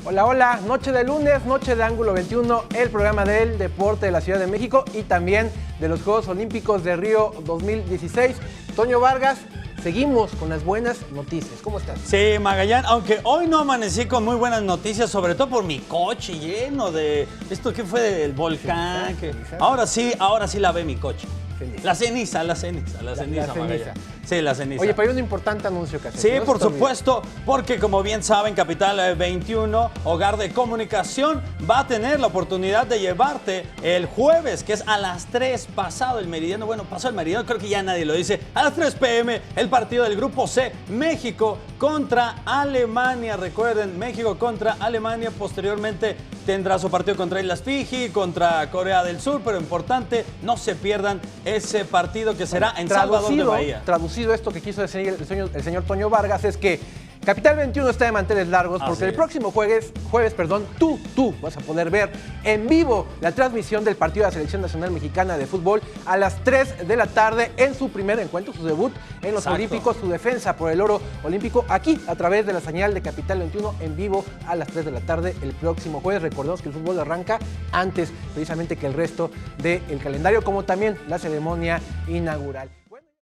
Hola, hola, noche de lunes, noche de Ángulo 21, el programa del deporte de la Ciudad de México y también de los Juegos Olímpicos de Río 2016. Toño Vargas, seguimos con las buenas noticias. ¿Cómo estás? Sí, Magallán, aunque hoy no amanecí con muy buenas noticias, sobre todo por mi coche lleno de... ¿Esto qué fue del volcán? Ahora sí la ve mi coche. La ceniza, Magallán. Sí, la ceniza. Oye, pero hay un importante anuncio que hacer. Sí, por supuesto, porque como bien saben, Capital 21, Hogar de Comunicación, va a tener la oportunidad de llevarte el jueves, que es a las 3 pasado el meridiano. Bueno, pasó el meridiano, creo que ya nadie lo dice. A las 3 p.m. el partido del Grupo C, México contra Alemania. Recuerden, México contra Alemania. Posteriormente tendrá su partido contra Islas Fiji, contra Corea del Sur, pero importante, no se pierdan ese partido que será en Salvador de Bahía. Traducido esto que quiso decir el señor Toño Vargas es que Capital 21 está de manteles largos porque el próximo jueves, tú vas a poder ver en vivo la transmisión del partido de la Selección Nacional Mexicana de Fútbol a las 3 de la tarde en su primer encuentro, su debut en los Olímpicos, su defensa por el oro olímpico aquí a través de la señal de Capital 21 en vivo a las 3 de la tarde el próximo jueves. Recordemos que el fútbol arranca antes precisamente que el resto del calendario, como también la ceremonia inaugural.